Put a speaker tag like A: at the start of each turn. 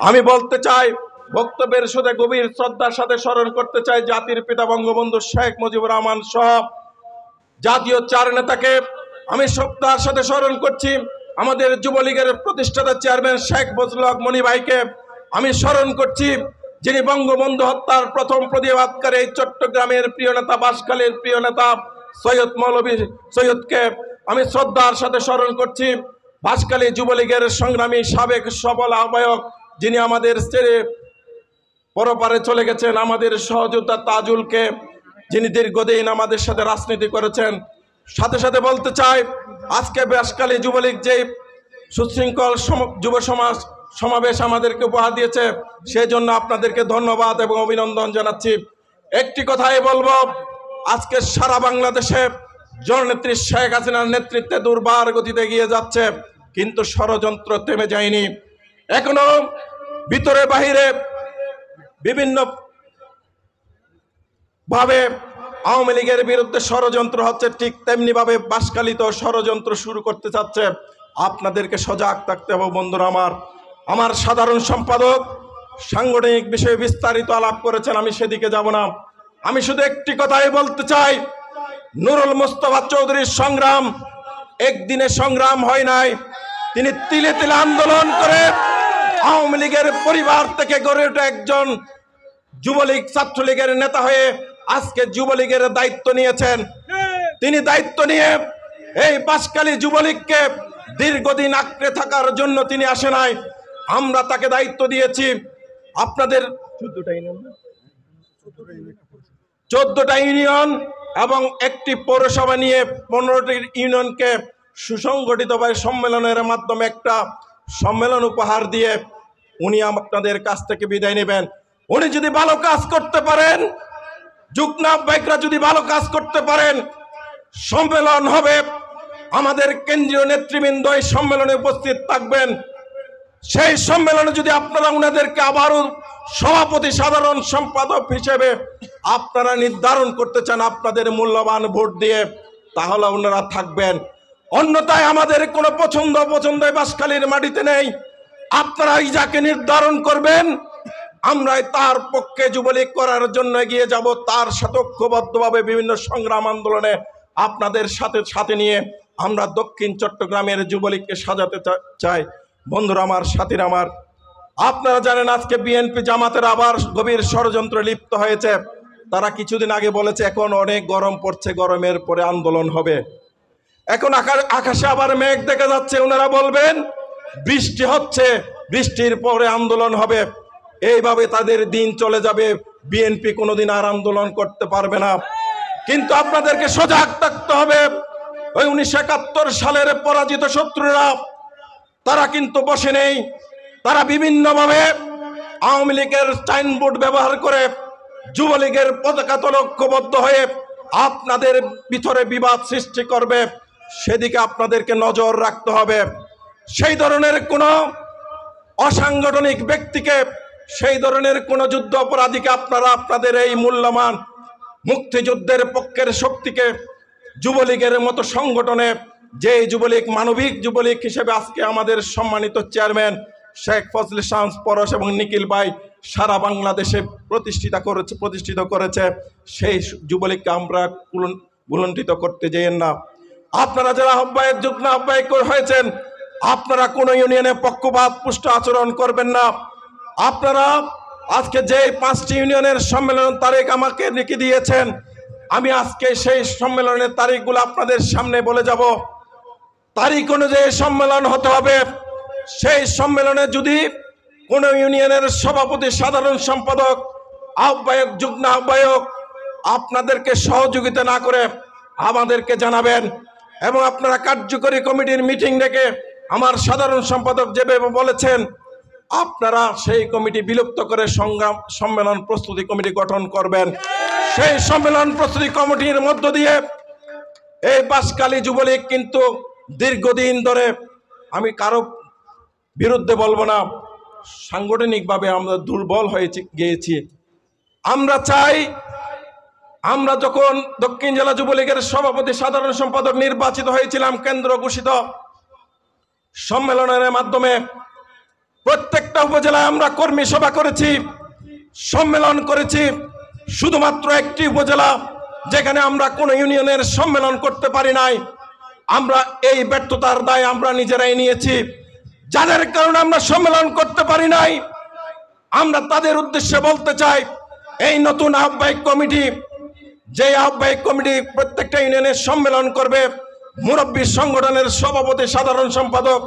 A: আমি বলতে চাই, বক্তব্যের সাথে গভীর শ্রদ্ধার সাথে স্মরণ করতে চাই জাতির পিতা বঙ্গবন্ধু শেখ মুজিবুর রহমান সহ জাতীয় চার নেতাকে আমি শ্রদ্ধার সাথে স্মরণ করছি। আমাদের যুবলীগের প্রতিষ্ঠাতা চেয়ারম্যান শেখ ফজলুল হক মনি ভাইকে আমি স্মরণ করছি, যিনি বঙ্গবন্ধু হত্যার প্রথম প্রতিবাদকারী চট্টগ্রামের প্রিয় নেতা, বাঁশখালীর প্রিয় নেতা সৈয়দ মৌলভী সৈয়দকে আমি শ্রদ্ধার সাথে স্মরণ করছি। বাঁশখালী যুবলীগের সংগ্রামী সাবেক সবল আহ্বায়ক, যিনি আমাদের ছেড়ে পরপারে চলে গেছেন, আমাদের সহযোদ্ধা তাজুলকে, যিনি দীর্ঘদিন আমাদের সাথে রাজনীতি করেছেন। সাথে সাথে বলতে চাই, আজকে বাঁশখালী যুবলীগ যে সুশৃঙ্খল যুব সমাবেশ আমাদেরকে উপহার দিয়েছে, সেই জন্য আপনাদেরকে ধন্যবাদ এবং অভিনন্দন জানাচ্ছি। একটি কথাই বলবো, আজকে সারা বাংলাদেশে জননেত্রী শেখ হাসিনার নেতৃত্বে দুর্বার গতিতে এগিয়ে যাচ্ছে, কিন্তু ষড়যন্ত্র থেমে যায়নি। এখনো ভিতরে বাহিরে বিভিন্ন ভাবে আওয়ামী লীগের বিরুদ্ধে ষড়যন্ত্র হচ্ছে, ঠিক তেমনি ভাবে বাঁশখালীতেও ষড়যন্ত্র শুরু করতে চাচ্ছে। আপনাদেরকে সজাগ থাকতে হবে বন্ধুরা। আমার সাধারণ সম্পাদক সাংগঠনিক বিষয়ে বিস্তারিত আলাপ করেছেন, আমি সেদিকে যাব না। আমি শুধু একটি কথাই বলতে চাই, নুরুল মুস্তফা চৌধুরীর সংগ্রাম একদিনে সংগ্রাম হয় নাই। তিনি তিলে তিলে আন্দোলন করে আওয়ামী লীগের পরিবার থেকে গড়ে ওঠা একজন যুবলীগ ছাত্রলীগের নেতা হয়ে আজকে যুবলীগের দায়িত্ব নিয়েছেন। তিনি দায়িত্ব নিয়ে এই বাঁশখালী যুবলীগকে দীর্ঘদিন আঁকড়ে থাকার জন্য তিনি আসে নাই। আমরা তাকে দায়িত্ব দিয়েছি। আপনাদের 14টা ইউনিয়ন এবং একটি পৌরসভা নিয়ে 15টি ইউনিয়নকে সুসংগঠিতভাবে সম্মেলনের মাধ্যমে একটা সম্মেলন উপহার দিয়ে উনি আপনাদের কাছ থেকে বিদায় নেবেন। উনি যদি ভালো কাজ করতে পারেন, যুগ্ম আহ্বায়করা যদি ভালো কাজ করতে পারেন, সম্মেলন হবে। আমাদের কেন্দ্রীয় নেতৃবৃন্দ এই সম্মেলনে উপস্থিত থাকবেন। সেই সম্মেলনে যদি আপনারা উনাদেরকে আবারও সভাপতি সাধারণ সম্পাদক হিসেবে আপনারা নির্ধারণ করতে চান আপনাদের মূল্যবান ভোট দিয়ে, তাহলে ওনারা থাকবেন। অন্যথায় আমাদের কোনো পছন্দ বাঁশখালীর মাটিতে নেই। আপনারা যাকে নির্ধারণ করবেন, আমরা তার পক্ষে যুবলীগ করার জন্য এগিয়ে যাব। তার সাথে ঐক্যবদ্ধভাবে বিভিন্ন সংগ্রাম আন্দোলনে আপনাদের সাথে নিয়ে আমরা দক্ষিণ চট্টগ্রামের যুবলীগকে সাজাতে চাই। বন্ধুরা আমার, সাথীরা আমার, আপনারা জানেন আজকে বিএনপি জামাতের আবার গভীর ষড়যন্ত্রে লিপ্ত হয়েছে। তারা কিছুদিন আগে বলেছে এখন অনেক গরম পড়ছে, গরমের পরে আন্দোলন হবে। এখন আকাশে আবার মেঘ দেখা যাচ্ছে, ওনারা বলবেন বৃষ্টি হচ্ছে, বৃষ্টির পরে আন্দোলন হবে। এইভাবে তাদের দিন চলে যাবে। বিএনপি কোনোদিন আর আন্দোলন করতে পারবে না। কিন্তু আপনাদেরকে সজাগ থাকতে হবে। ওই 1971 সালের পরাজিত শত্রুরা তারা কিন্তু বসে নেই। তারা বিভিন্নভাবে আওয়ামী লীগের সাইনবোর্ড ব্যবহার করে যুবলীগের পতাকা লক্ষ্যবদ্ধ হয়ে আপনাদের ভিতরে বিবাদ সৃষ্টি করবে। সেদিকে আপনাদেরকে নজর রাখতে হবে। সেই ধরনের কোনো অসাংগঠনিক ব্যক্তিকে, সেই ধরনের কোনো যুদ্ধ অপরাধীকে আপনারা আপনাদের এই মূল্যবান মুক্তিযুদ্ধের পক্ষের শক্তিকে যুবলীগের মতো সংগঠনে, যে যুবলীগ মানবিক যুবলীগ হিসেবে আজকে আমাদের সম্মানিত চেয়ারম্যান শেখ ফজল শামস পরশ এবং নিখিল ভাই সারা বাংলাদেশে প্রতিষ্ঠিত করেছে, সেই যুবলীগকে আমরা ভুলণ্ঠিত করতে যেন না। আপনারা যারা আহ্বায়ক, যুগ্ম আহ্বায়ক হয়েছেন, আপনারা কোনো ইউনিয়নে পক্ষপাত পুষ্ট আচরণ করবেন না। আপনারা আজকে যে 5টি ইউনিয়নের সম্মেলনের তারিখ আমাকে লিখে দিয়েছেন, আমি আজকে সেই সম্মেলনের তারিখগুলো আপনাদের সামনে বলে যাব। তারিখ অনুযায়ী সম্মেলন হতে হবে। সেই সম্মেলনে যদি কোনো ইউনিয়নের সভাপতি, সাধারণ সম্পাদক, আহ্বায়ক, যুগ্ম আহ্বায়ক আপনাদেরকে সহযোগিতা না করে আমাদেরকে জানাবেন। এবং আপনারা কার্যকরী কমিটির মিটিং ডেকে আমার সাধারণ সম্পাদক যেভাবে বলেছেন, আপনারা সেই কমিটি বিলুপ্ত করে সম্মেলন প্রস্তুতি কমিটি গঠন করবেন। সেই সম্মেলন প্রস্তুতি কমিটির মধ্য দিয়ে এই বাঁশখালী যুবলীগ কিন্তু দীর্ঘদিন ধরে, আমি কারো বিরুদ্ধে বলবো না, সাংগঠনিকভাবে আমরা দুর্বল হয়ে গিয়েছি। আমরা চাই, আমরা যখন দক্ষিণ জেলা যুবলীগের সভাপতি সাধারণ সম্পাদক নির্বাচিত হয়েছিলাম কেন্দ্র ঘোষিত সম্মেলনের মাধ্যমে, প্রত্যেকটা উপজেলায় আমরা কর্মী সভা করেছি, সম্মেলন করেছি। শুধুমাত্র একটি উপজেলা যেখানে আমরা কোনো ইউনিয়নের সম্মেলন করতে পারি নাই, আমরা এই ব্যর্থতার দায় আমরা নিজেরাই নিয়েছি। যাদের কারণে আমরা সম্মেলন করতে পারি নাই, আমরা তাদের উদ্দেশ্যে বলতে চাই, এই নতুন আহ্বায়ক কমিটি, যে আহ্বায়ক কমিটি প্রত্যেকটা ইউনিয়নের সম্মেলন করবে, মুরব্বী সংগঠনের সভাপতি, সাধারণ সম্পাদক